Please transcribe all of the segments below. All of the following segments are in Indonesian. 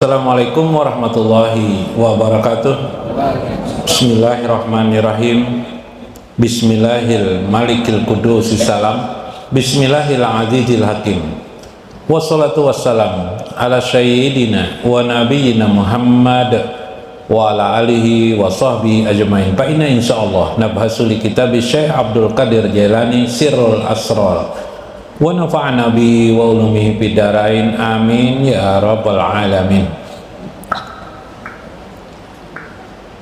Assalamualaikum warahmatullahi wabarakatuh. Bismillahirrahmanirrahim. Bismillahil malikil qudusis salam. Bismillahil azizil hakim. Wassalatu wassalam ala sayyidina wa nabiyyina Muhammad wa ala alihi wa sahbihi ajmain. Fa inna insyaallah nabhasu li kitab Syekh Abdul Qadir Jailani Sirrul Asrar wa nafa'na bi wa ulumihi fid dharain amin ya rabbal alamin.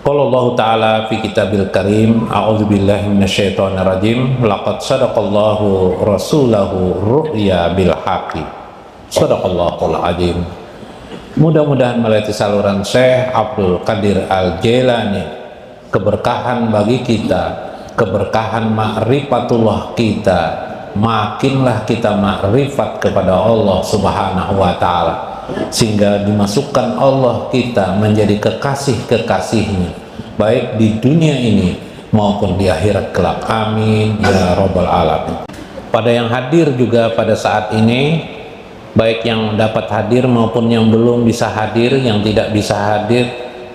Qala Allah Ta'ala fi kitabil karim a'udzubillahi minasyaitonir rajim laqad sadaqallahu rasulahu ru'ya bil haqqi sadaqallahul azim. Mudah-mudahan melalui saluran Syekh Abdul Qadir Al Jailani keberkahan bagi kita, keberkahan ma'rifatullah kita, makinlah kita makrifat kepada Allah Subhanahu wa Ta'ala, sehingga dimasukkan Allah kita menjadi kekasih-kekasihnya baik di dunia ini maupun di akhirat kelak. Amin ya rabbal alamin. Pada yang hadir juga pada saat ini, baik yang dapat hadir maupun yang belum bisa hadir, yang tidak bisa hadir,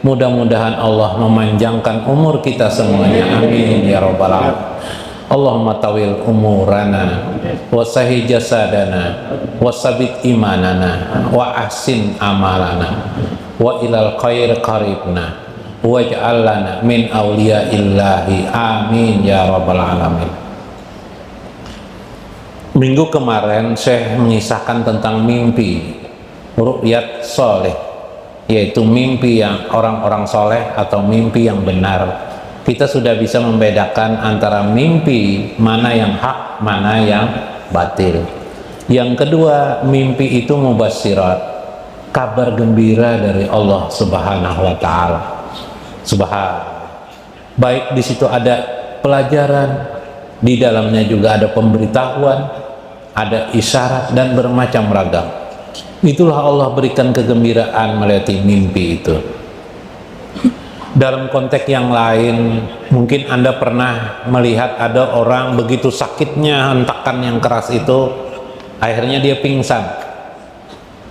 mudah-mudahan Allah memanjangkan umur kita semuanya. Amin ya rabbal alamin. Allahumma tawil umurana wa sahih jasadana wa sabit imanana wa ahsin amalana wa ilal khair qaribna waj'al lana min awliyaillahi amin ya rabbal alamin. Minggu kemarin Syekh mengisahkan tentang mimpi ru'yat soleh, yaitu mimpi yang orang-orang soleh atau mimpi yang benar. Kita sudah bisa membedakan antara mimpi mana yang hak, mana yang batil. Yang kedua, mimpi itu mubasysirat, kabar gembira dari Allah Subhanahu wa Ta'ala. Baik di situ ada pelajaran, di dalamnya juga ada pemberitahuan, ada isyarat dan bermacam ragam. Itulah Allah berikan kegembiraan melalui mimpi itu. Dalam konteks yang lain, mungkin Anda pernah melihat ada orang begitu sakitnya hentakan yang keras itu, akhirnya dia pingsan.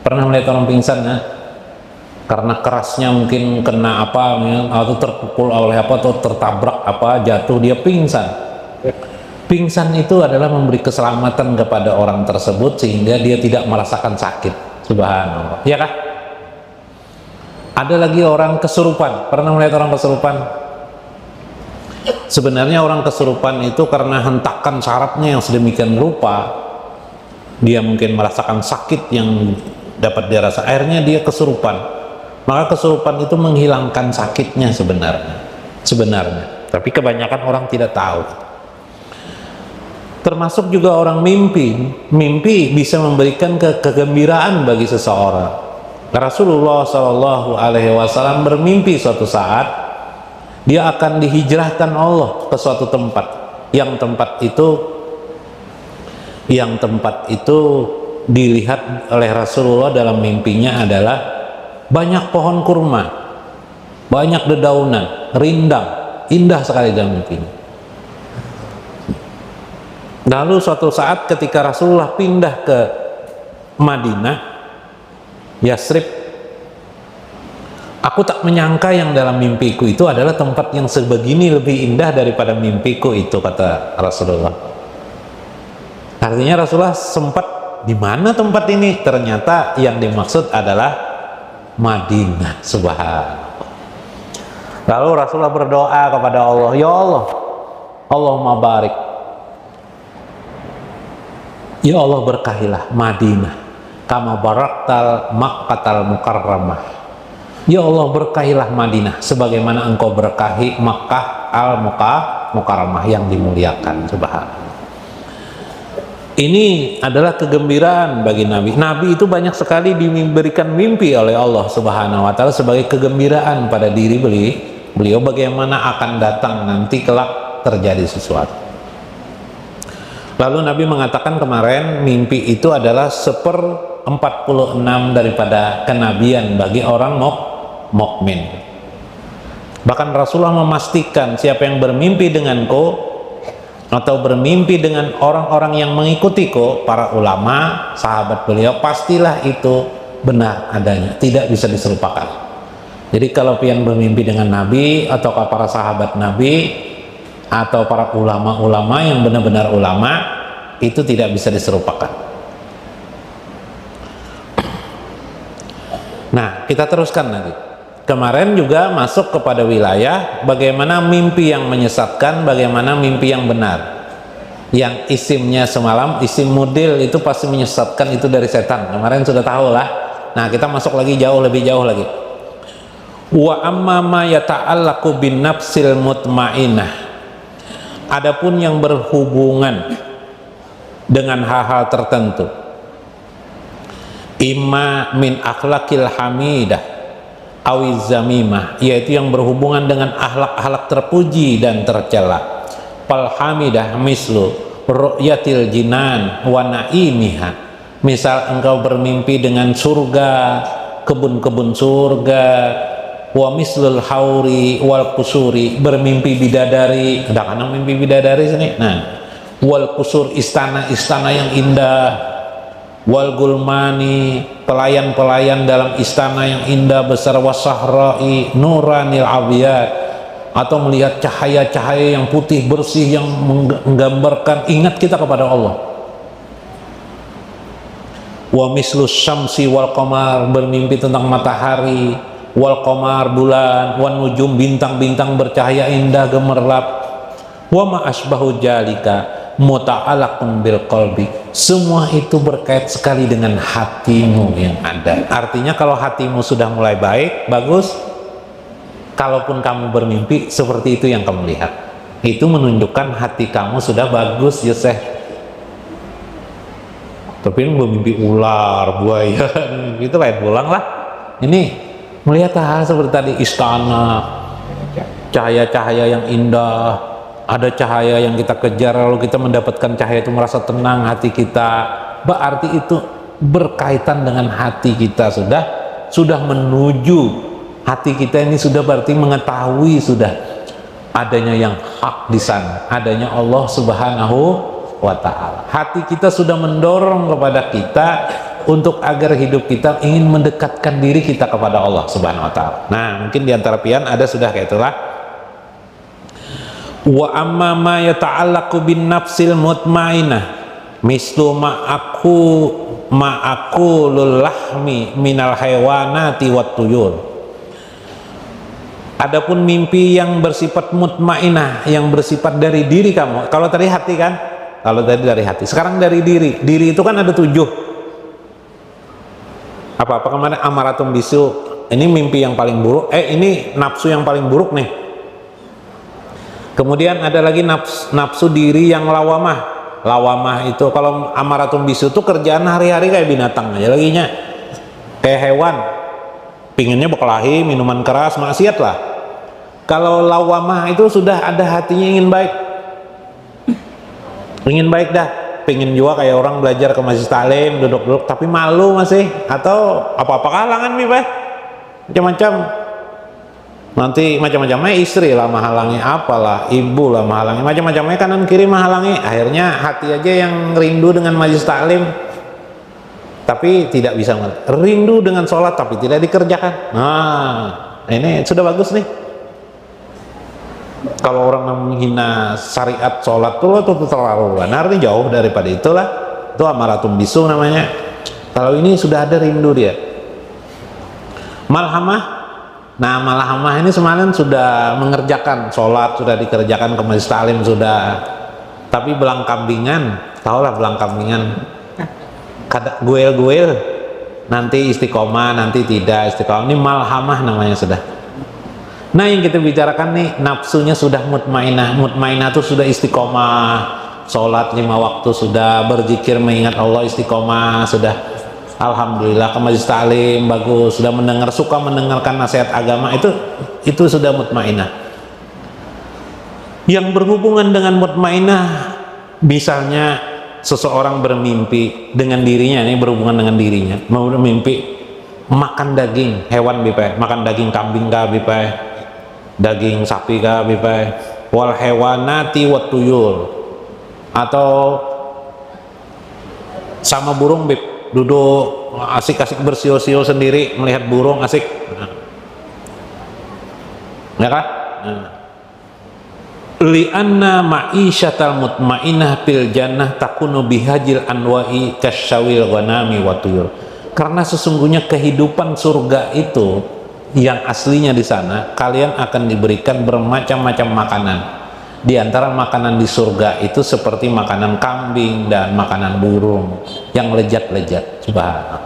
Pernah melihat orang pingsan ya? Karena kerasnya mungkin kena apa, atau terpukul oleh apa, atau tertabrak apa, jatuh, dia pingsan. Pingsan itu adalah memberi keselamatan kepada orang tersebut sehingga dia tidak merasakan sakit. Subhanallah, ya kah? Ada lagi orang kesurupan. Pernah melihat orang kesurupan? Sebenarnya orang kesurupan itu karena hentakan sarafnya yang sedemikian rupa, dia mungkin merasakan sakit yang dapat dia rasa, akhirnya dia kesurupan. Maka kesurupan itu menghilangkan sakitnya sebenarnya. Tapi kebanyakan orang tidak tahu. Termasuk juga orang mimpi. Mimpi bisa memberikan kegembiraan bagi seseorang. Rasulullah Shallallahu Alaihi Wasallam bermimpi suatu saat dia akan dihijrahkan Allah ke suatu tempat. Yang tempat itu dilihat oleh Rasulullah dalam mimpinya adalah banyak pohon kurma, banyak dedaunan, rindang, indah sekali dalam mimpinya. Lalu suatu saat ketika Rasulullah pindah ke Madinah, Yasrib, aku tak menyangka yang dalam mimpiku itu adalah tempat yang sebegini lebih indah daripada mimpiku itu, kata Rasulullah. Artinya Rasulullah sempat, di mana tempat ini? Ternyata yang dimaksud adalah Madinah. Subhanallah. Lalu Rasulullah berdoa kepada Allah, ya Allah, Allahumma barik, ya Allah berkahilah Madinah kama baraktal Makkahal Mukarramah. Ya Allah berkahilah Madinah sebagaimana engkau berkahi Makkah al Mukarramah yang dimuliakan. Subhanallah. Ini adalah kegembiraan bagi Nabi. Nabi itu banyak sekali diberikan mimpi oleh Allah Subhanahu wa Ta'ala sebagai kegembiraan pada diri beliau bagaimana akan datang nanti kelak terjadi sesuatu. Lalu Nabi mengatakan kemarin, mimpi itu adalah 1/46 daripada kenabian bagi orang mukmin. Bahkan Rasulullah memastikan siapa yang bermimpi denganku atau bermimpi dengan orang-orang yang mengikutiku, para ulama, sahabat beliau, pastilah itu benar adanya, tidak bisa diserupakan. Jadi kalau pian bermimpi dengan Nabi atau para sahabat Nabi atau para ulama-ulama yang benar-benar ulama, itu tidak bisa diserupakan. Nah, kita teruskan lagi. Kemarin juga masuk kepada wilayah bagaimana mimpi yang menyesatkan, bagaimana mimpi yang benar. Yang isimnya semalam, isim mudil itu pasti menyesatkan, itu dari setan. Kemarin sudah tahu lah. Nah, kita masuk lagi lebih jauh lagi. Wa amma ma yata'allaqu bin nafsil mutmainnah. Adapun yang berhubungan dengan hal-hal tertentu. Imma min akhlaqil hamidah awiz zamimah, yaitu yang berhubungan dengan akhlak-akhlak terpuji dan tercela. Fal hamidah mislu ru'yatil jinan wa naimiha. Misal engkau bermimpi dengan surga, kebun-kebun surga, wa mislul hauri wal kusuri, bermimpi bidadari. Kadang-kadang mimpi bidadari sini. Nah, wal kusur, istana-istana yang indah, wal gulmani, pelayan-pelayan dalam istana yang indah besar, wasahrai nuranil abiyat, atau melihat cahaya-cahaya yang putih bersih yang menggambarkan ingat kita kepada Allah. Wa mislus syamsi wal qamar, bermimpi tentang matahari, wal qamar bulan, wan nujum bintang-bintang bercahaya indah gemerlap. Wa ma asbahu jalika muta'alaqun bil qalbi, semua itu berkait sekali dengan hatimu yang ada. Artinya kalau hatimu sudah mulai baik, bagus, kalaupun kamu bermimpi seperti itu yang kamu lihat, itu menunjukkan hati kamu sudah bagus, Yosef. Tapi ini bermimpi ular, buaya, itu lain pulang lah. Ini melihat hal seperti tadi, istana, cahaya-cahaya yang indah, ada cahaya yang kita kejar, lalu kita mendapatkan cahaya itu merasa tenang hati kita, berarti itu berkaitan dengan hati kita, sudah menuju hati kita ini, sudah berarti mengetahui sudah adanya yang hak di sana, adanya Allah Subhanahu wa ta'ala. Hati kita sudah mendorong kepada kita untuk agar hidup kita ingin mendekatkan diri kita kepada Allah Subhanahu wa ta'ala. Nah, mungkin diantara pian ada sudah kayak itulah. Wa amma ma yata'allaqu bin nafsil mutmainnah mislu ma'akulul lahmi minal haywanati wat tuyur. Adapun mimpi yang bersifat mutmainnah, yang bersifat dari diri kamu. Kalau tadi hati kan? Kalau tadi dari hati, sekarang dari diri. Diri itu kan ada 7. Apa kemarin amaratum bisu. Ini mimpi yang paling buruk. Ini nafsu yang paling buruk nih. Kemudian ada lagi nafsu diri yang lawamah. Lawamah itu kalau amaratum bisu itu kerjaan hari-hari kayak binatang aja laginya, kayak hewan, pinginnya berkelahi, minuman keras, maksiat lah. Kalau lawamah itu sudah ada hatinya ingin baik dah, pengen juga kayak orang belajar ke masjid taklim, duduk-duduk tapi malu masih, atau apa-apa kalangan nih Pak, macam-macam. Nanti macam-macamnya istri lah menghalangi, apalah ibu lah menghalangi, macam-macamnya kanan kiri menghalangi. Akhirnya hati aja yang rindu dengan majelis taklim tapi tidak bisa, rindu dengan sholat tapi tidak dikerjakan. Nah, ini sudah bagus nih. Kalau orang menghina syariat sholat tuh terlalu benar nih, jauh daripada itulah. Itu amaratum bisu namanya. Kalau ini sudah ada rindu dia. Malhamah. Nah, malhamah ini semalam sudah mengerjakan sholat, sudah dikerjakan ke majelis taklim sudah. Tapi belang kambingan, tahulah belang kambingan. Guel-guel, nanti istiqomah, nanti tidak istiqomah. Ini malhamah namanya sudah. Nah, yang kita bicarakan nih nafsunya sudah mutmainah. Mutmainah itu sudah istiqomah, sholat 5 waktu, sudah berzikir mengingat Allah, istiqomah sudah. Alhamdulillah ke majelis taklim bagus, sudah suka mendengarkan nasihat agama, itu sudah mutmainah. Yang berhubungan dengan mutmainah, misalnya seseorang bermimpi dengan dirinya, ini berhubungan dengan dirinya, mau bermimpi makan daging hewan bipai, makan daging kambing kah bipai, daging sapi kah bipai, wal hewanati wat tuyur, atau sama burung bib, duduk asik-asik bersiul-siul sendiri melihat burung asik, ya kan? Li'anna ma'isyatal mutmainah fil jannah takunu bihajil anwa'i kasyawil ghanami wa tuyur. Karena sesungguhnya kehidupan surga itu yang aslinya di sana, kalian akan diberikan bermacam-macam makanan. Di antara makanan di surga itu seperti makanan kambing dan makanan burung yang lezat-lezat. Subhanallah.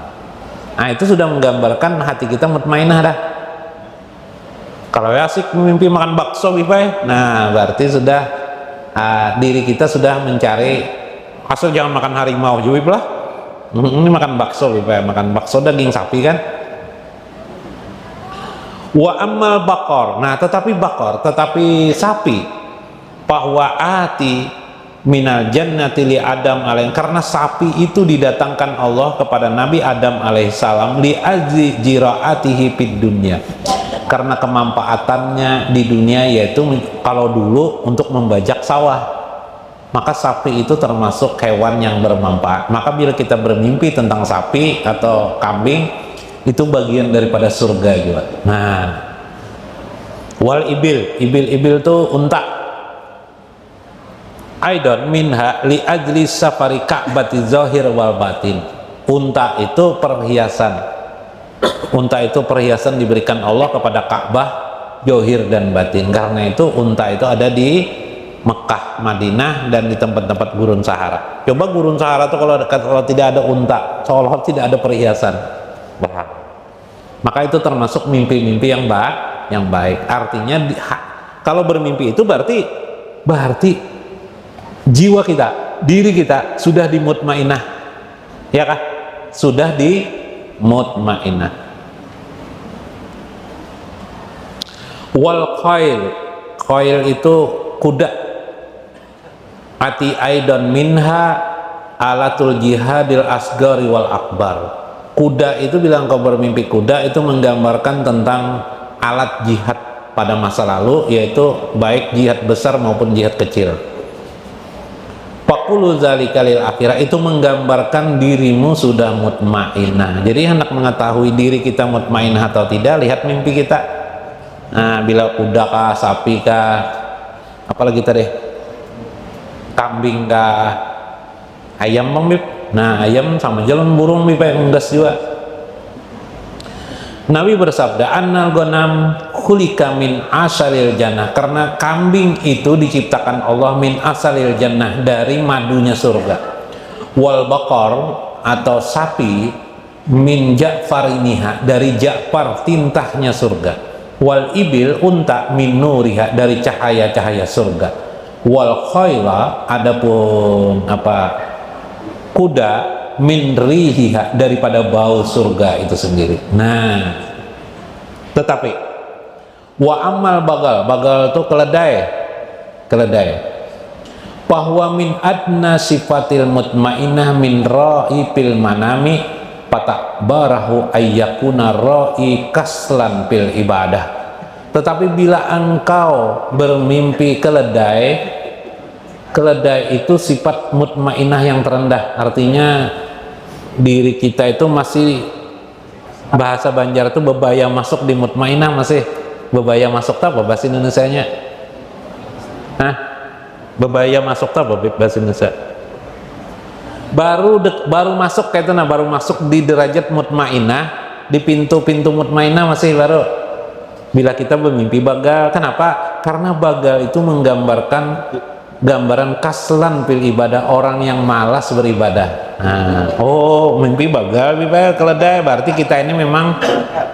Nah, itu sudah menggambarkan hati kita mutmainah dah. Kalau asik mimpi makan bakso Bipay, nah berarti sudah diri kita sudah mencari, asal jangan makan harimau juga lah. Ini makan bakso Bipay, makan bakso daging sapi kan. Wa ammal bakor, nah tetapi sapi, bahwa ati minal jannati li Adam alaih, karena sapi itu didatangkan Allah kepada Nabi Adam alaihissalam li azzi jiraatihi fid dunya, karena kemanfaatannya di dunia, yaitu kalau dulu untuk membajak sawah, maka sapi itu termasuk hewan yang bermanfaat. Maka bila kita bermimpi tentang sapi atau kambing, itu bagian daripada surga juga. Nah, wal ibil itu unta. Aidon minha li ajli safari ka'bati zahir wal batin. Unta itu perhiasan. Unta itu perhiasan diberikan Allah kepada Ka'bah zahir dan batin. Karena itu unta itu ada di Mekah, Madinah, dan di tempat-tempat gurun Sahara. Coba gurun Sahara itu kalau tidak ada unta, seolah-olah tidak ada perhiasan. Maka itu termasuk mimpi-mimpi yang baik. Artinya kalau bermimpi itu berarti jiwa kita, diri kita sudah di mutmainah, ya kah? Sudah di mutmainah. Wal khail itu kuda. Ati aidan minha alatul jihadil asgari wal akbar. Kuda itu, bila engkau bermimpi kuda, itu menggambarkan tentang alat jihad pada masa lalu, yaitu baik jihad besar maupun jihad kecil. Faqulu dzalika lil akhirah, itu menggambarkan dirimu sudah mutmainah. Jadi hendak mengetahui diri kita mutmainah atau tidak, lihat mimpi kita. Nah, bila kuda kah, sapi kah, apalagi tadi, kambing kah, ayam bang Bib. Nah, ayam sama jalan burung Bib, yang unggas juga. Nabi bersabda, annal ghanam khulika min asalil jannah, karena kambing itu diciptakan Allah min asalil jannah, dari madunya surga. Wal baqar atau sapi min ja'fariniha, dari ja'far tintahnya surga. Wal ibil unta min nuriha, dari cahaya-cahaya surga. Wal khayla adapun kuda min rihiha, daripada bau surga itu sendiri. Nah, tetapi wa amal bagal itu keledai, bahwa min adna sifatil mutmainah min ra'i fil manami patakbarahu ayyakuna ra'i kaslan fil ibadah. Tetapi bila engkau bermimpi keledai itu sifat mutmainah yang terendah. Artinya diri kita itu masih, bahasa Banjar itu bebaya masuk di mutmainah, masih bebaya masuk apa bahasa Indonesianya? Bebaya masuk apa bahasa Indonesia? Baru masuk kayak itu, baru masuk di derajat mutmainah, di pintu-pintu mutmainah masih baru. Bila kita bermimpi bagal, kenapa? Karena bagal itu menggambarkan gambaran kaslan fil ibadah, orang yang malas beribadah. Mimpi bagal keledai, berarti kita ini memang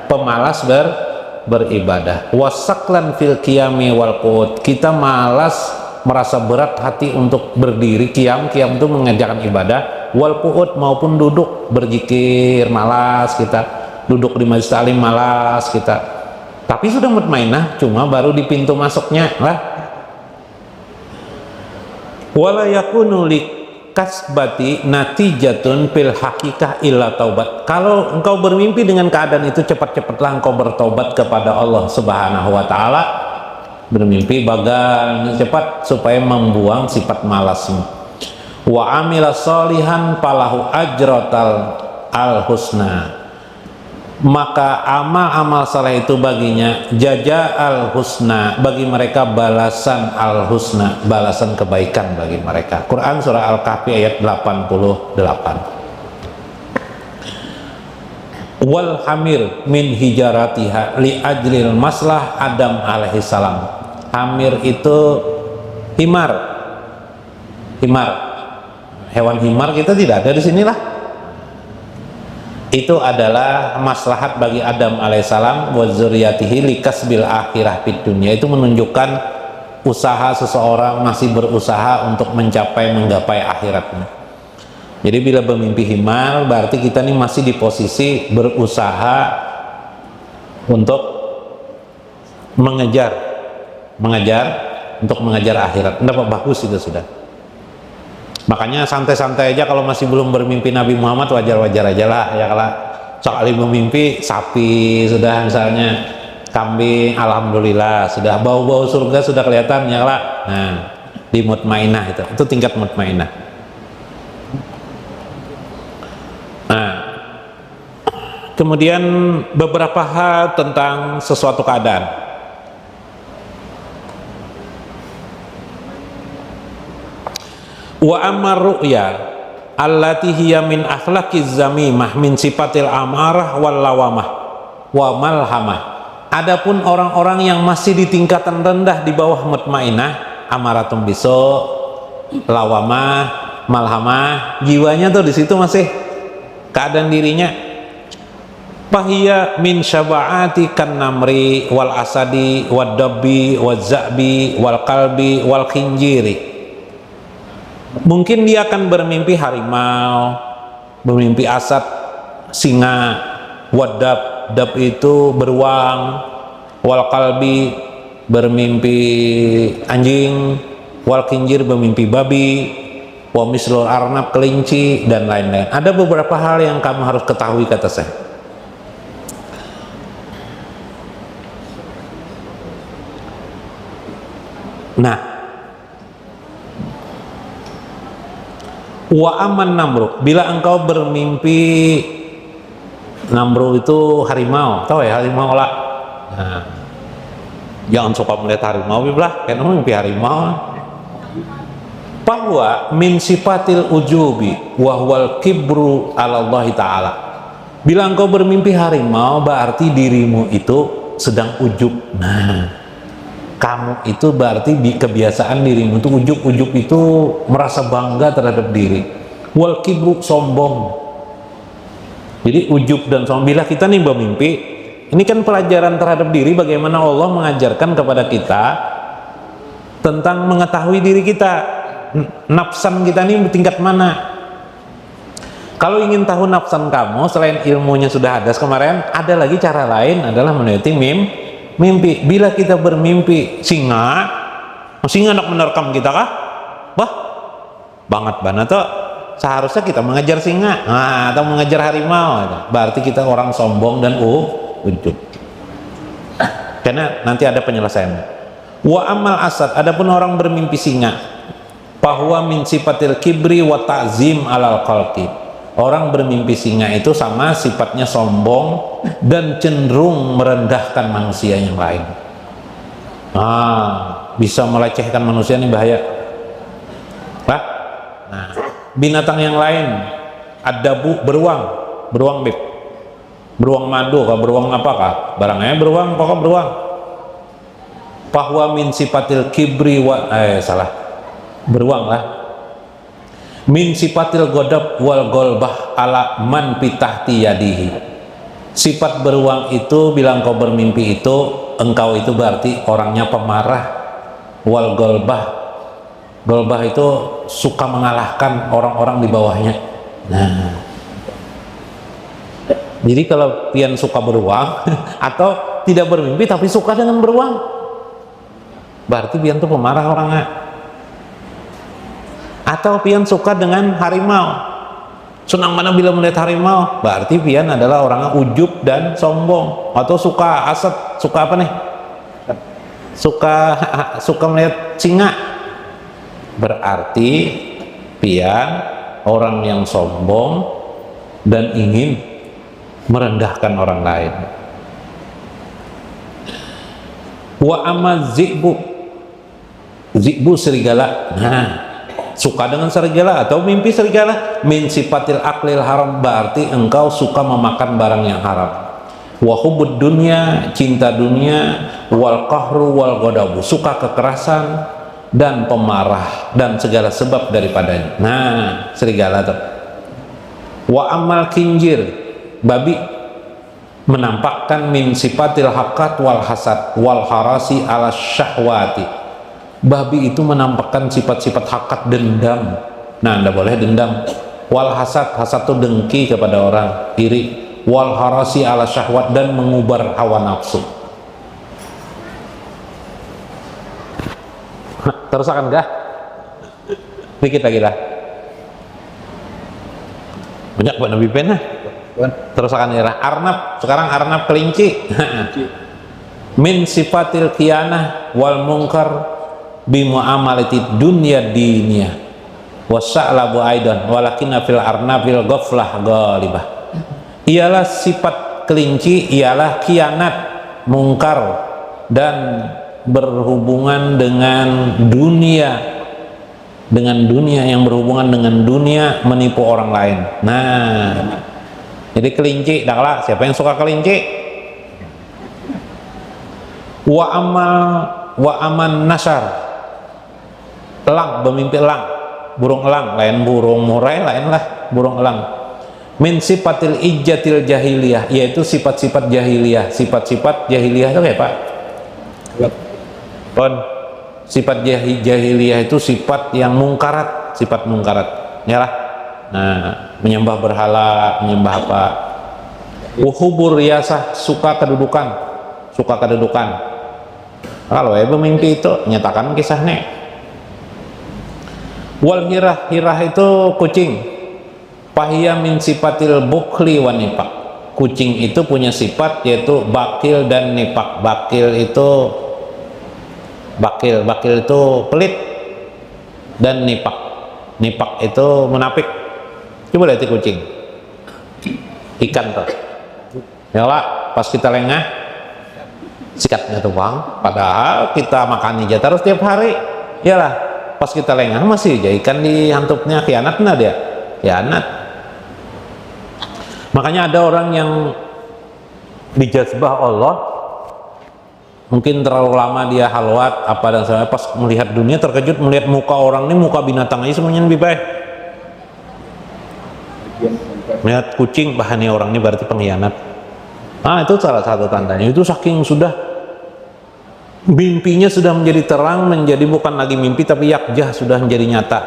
pemalas beribadah. Wasaklan fil qiyami wal qu'ud, kita malas, merasa berat hati untuk berdiri. Qiyam itu mengerjakan ibadah. Wal qu'ud maupun duduk berzikir, malas kita. Duduk di majelis taklim malas kita. Tapi sudah mutmainah, cuma baru di pintu masuknya lah. Wala yakunu likasbati natijatun fil hakikah illa taubat. Kalau engkau bermimpi dengan keadaan itu, cepat-cepatlah engkau bertobat kepada Allah Subhanahu wa taala. Bermimpi bagal, cepat supaya membuang sifat malasmu. Wa amila sholihan falahu ajratal al-husna, maka amal-amal saleh itu baginya jaza al-husna, bagi mereka balasan al-husna, balasan kebaikan bagi mereka. Quran surah Al-Kahfi ayat 88. Wal hamir min hijaratiha li ajlil maslah Adam alaihi salam. Hamir itu himar, hewan himar kita tidak ada di sinilah. Itu adalah maslahat bagi Adam alaihissalam wa dzurriyyatihi likasbil akhirah fid dunya. Itu menunjukkan usaha seseorang masih berusaha untuk menggapai akhiratnya. Jadi bila bermimpi himar berarti kita nih masih di posisi berusaha untuk mengejar akhirat. Dapat bagus itu sudah. Makanya santai-santai aja kalau masih belum bermimpi Nabi Muhammad, wajar-wajar aja lah ya. Kalau soal bermimpi sapi sudah, misalnya kambing, alhamdulillah sudah, bau-bau surga sudah kelihatan ya lah. Nah, di mutmainah itu tingkat mutmainah. Nah, kemudian beberapa hal tentang sesuatu keadaan. Wa amar ru'ya allati hiya min akhlaqiz zamimah min sifatil amarah wal lawamah wa malhamah. Adapun orang-orang yang masih di tingkatan rendah di bawah mutmainah, amaratun bisu, lawamah, malhamah, jiwanya tuh di situ masih keadaan dirinya fahiya min syaba'ati kan namri wal asadi wad dabbi waz za'bi wal qalbi wal khinjiri. Mungkin dia akan bermimpi harimau, bermimpi asad, singa, wadab, dab itu beruang, wal qalbi bermimpi anjing, wal khinjir bermimpi babi, wa mislul arnab kelinci, dan lain-lain. Ada beberapa hal yang kamu harus ketahui, kata saya. Nah, wa aman namru, bila engkau bermimpi, namru itu harimau, tahu ya harimau lah. Nah, jangan suka melihat harimau, bilah karena mimpi harimau. Bahwa min sifatil ujubi wahwal kibru ala Allah Ta'ala. Bila engkau bermimpi harimau berarti dirimu itu sedang ujub. Nah, kamu itu berarti di kebiasaan dirimu itu ujub itu merasa bangga terhadap diri. Wal kibru sombong. Jadi ujub dan sombong. Bila kita nih bermimpi, ini kan pelajaran terhadap diri, bagaimana Allah mengajarkan kepada kita tentang mengetahui diri kita. Nafsan kita ini tingkat mana. Kalau ingin tahu nafsan kamu, selain ilmunya sudah ada kemarin, ada lagi cara lain adalah meneliti mimpi. Bila kita bermimpi singa nak menerkam kita kah? Wah, banget banget tuh. Seharusnya kita mengejar singa, atau mengejar harimau. Berarti kita orang sombong dan ujub. Karena nanti ada penyelesaiannya. Wa amal asad, adapun orang bermimpi singa, bahwa min sifatil kibri wa ta'zim alal khalqi. Orang bermimpi singa itu sama sifatnya sombong dan cenderung merendahkan manusia yang lain. Bisa melecehkan manusia, ini bahaya. Nah, binatang yang lain ada beruang bib, beruang madu kah, beruang apakah, barangnya beruang, pokok beruang. Bahwa min sifatil kibri beruang lah. Min sifatil godab wal golbah ala man pitahti yadihi. Sifat beruang itu bila engkau bermimpi itu, engkau itu berarti orangnya pemarah. Wal golbah itu suka mengalahkan orang-orang di bawahnya. Nah, jadi kalau pian suka beruang atau tidak bermimpi tapi suka dengan beruang, berarti pian itu pemarah orangnya. Atau pian suka dengan harimau, senang mana bila melihat harimau, berarti pian adalah orang ujub dan sombong. Atau suka asad, suka apa nih, suka melihat singa, berarti pian orang yang sombong dan ingin merendahkan orang lain. Wa amma zi'bu, zi'bu serigala. Nah, suka dengan serigala atau mimpi serigala, min sifatil aklil haram, berarti engkau suka memakan barang yang haram. Wa hubbud dunya, cinta dunia, wal qahru wal ghadabu, suka kekerasan dan pemarah dan segala sebab daripadanya. Nah, serigala tuh. Wa amal kinjir, babi, menampakkan min sifatil haqqat wal hasad wal harasi ala syahwati. Babi itu menampakkan sifat-sifat hakat, dendam. Nah, anda boleh dendam. Wal hasad, hasad itu dengki kepada orang, iri. Wal harasi ala syahwat, dan mengubar hawa nafsu. Terus akan enggak? Dikit lagi lah. Banyak Pak Nabi Pena. Terus akan irah. Arnab, sekarang arnab kelinci. Min sifatil kianah wal munkar bimu'amalati dunya diniyah wasa'labu aidan walakinna fil arnabil ghaflah ghalibah. Ialah sifat kelinci, ialah khianat, mungkar, dan berhubungan dengan dunia, yang berhubungan dengan dunia, menipu orang lain. Nah, jadi kelinci, daklah, siapa yang suka kelinci? Wa aman nasar, elang, bermimpi elang, burung elang, lain burung murai, lain lah burung elang. Min sifatil ijjatil jahiliyah, yaitu sifat-sifat jahiliyah. Sifat-sifat jahiliyah itu kayak Pak? Pon, sifat jahiliyah itu sifat yang mungkarat, sifat mungkarat, ya lah. Nah, menyembah berhala, menyembah apa? Uhubur riyasah, suka kedudukan, Kalau bermimpi itu nyatakan kisahnya. Wal hirah, hirah itu kucing. Fahiya min sifatil bukhli wa nifaq. Kucing itu punya sifat yaitu bakil dan nifaq. Bakil itu pelit, dan nifaq itu munafik. Coba lihat kucing, ikan tuh, ya lah, pas kita lengah sikatnya tuh bang, padahal kita makan aja terus tiap hari, ya lah, pas kita lengah masih aja ikan di hantupnya, khianatnya dia, khianat. Makanya ada orang yang dijazbah Allah, mungkin terlalu lama dia halwat apa dan sebagainya, pas melihat dunia terkejut melihat muka orang ini, muka binatang aja semuanya lebih baik. Melihat kucing, bahannya orang ini berarti pengkhianat. Nah, itu salah satu tandanya. Itu saking sudah mimpinya sudah menjadi terang, menjadi bukan lagi mimpi tapi yakjah, sudah menjadi nyata.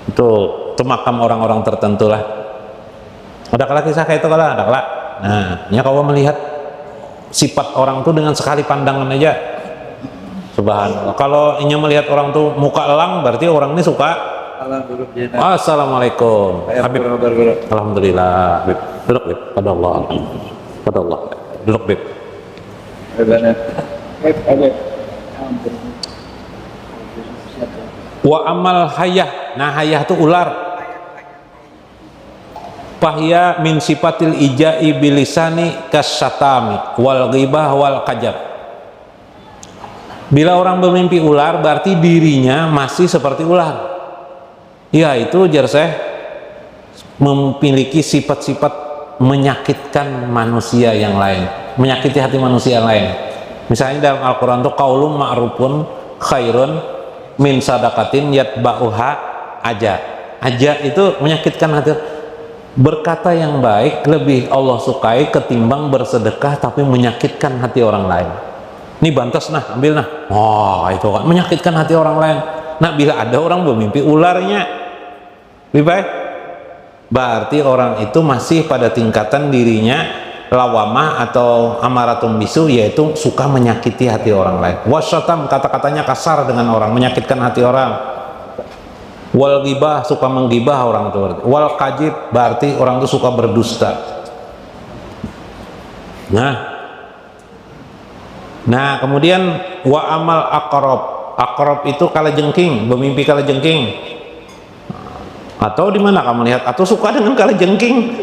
Itu makam orang-orang tertentu lah. Ada kala kisah kayak itu kala, ada kala. Nah, ya kalau melihat sifat orang tuh dengan sekali pandangan aja, subhanallah. Kalau ingin melihat orang tuh muka elang, berarti orang ini suka. Assalamualaikum. Habib. Alhamdulillah. Habib. Duduk, Habib. Pada Allah. Pada Allah. Duduk, Habib. Wa amal hayah. Nah, hayah itu ular. Fahya min sifatil ijai bilisani kasyatami wal ghibah wal kajab. Bila orang bermimpi ular, berarti dirinya masih seperti ular. Ya, itu jerseh memiliki sifat-sifat menyakitkan manusia yang lain, menyakiti hati manusia yang lain. Misalnya dalam Al-Quran itu qaulun ma'rufun khairun min sadaqatin yatba'uha aja. Aja itu menyakitkan hati. Berkata yang baik lebih Allah sukai ketimbang bersedekah tapi menyakitkan hati orang lain. Ini bantas nah, ambil nah. Oh, itu kan menyakitkan hati orang lain. Nah, bila ada orang bermimpi ularnya lebih baik, berarti orang itu masih pada tingkatan dirinya lawamah atau amaratum bisu, yaitu suka menyakiti hati orang lain. Wasyatam, kata-katanya kasar dengan orang, menyakitkan hati orang. Wal ghibah, suka menggibah orang itu. Wal kajib, berarti orang itu suka berdusta. Nah kemudian wa amal aqrab. Aqrab itu kalajengking, bermimpi kalajengking. Atau di mana kamu lihat atau suka dengan kalajengking?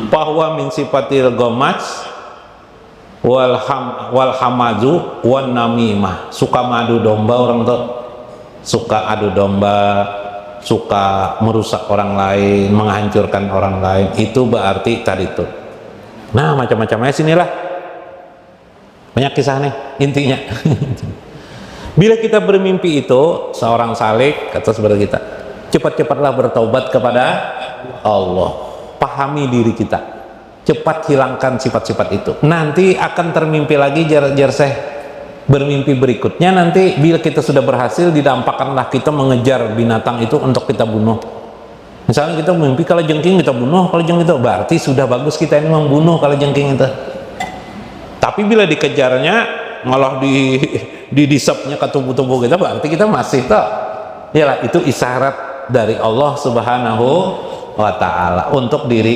Bahwa min sifatil gomats wal hamazu wan namimah. Suka madu domba orang tuh, suka adu domba, suka merusak orang lain, menghancurkan orang lain, itu berarti tadi itu. Nah, macam-macamnya sinilah. Banyak kisah nih intinya. Bila kita bermimpi itu, seorang salik kata seperti kita, cepat-cepatlah bertaubat kepada Allah. Pahami diri kita, cepat hilangkan sifat-sifat itu. Nanti akan termimpi lagi jerseh bermimpi berikutnya. Nanti bila kita sudah berhasil, didampakkanlah kita mengejar binatang itu untuk kita bunuh. Misalnya kita mimpi kalajengking, kita bunuh kalajengking itu, berarti sudah bagus kita ini membunuh kalajengking itu. Tapi bila dikejarnya malah didisapnya ke tubuh-tubuh kita, berarti kita masih tak. Yalah, itu isyarat dari Allah Subhanahu wa ta'ala untuk diri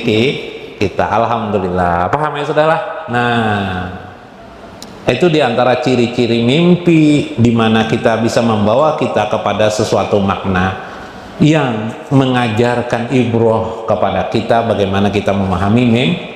kita. Alhamdulillah, paham ya saudara? Nah, itu diantara ciri-ciri mimpi di mana kita bisa membawa kita kepada sesuatu makna yang mengajarkan ibroh kepada kita bagaimana kita memahami mimpi.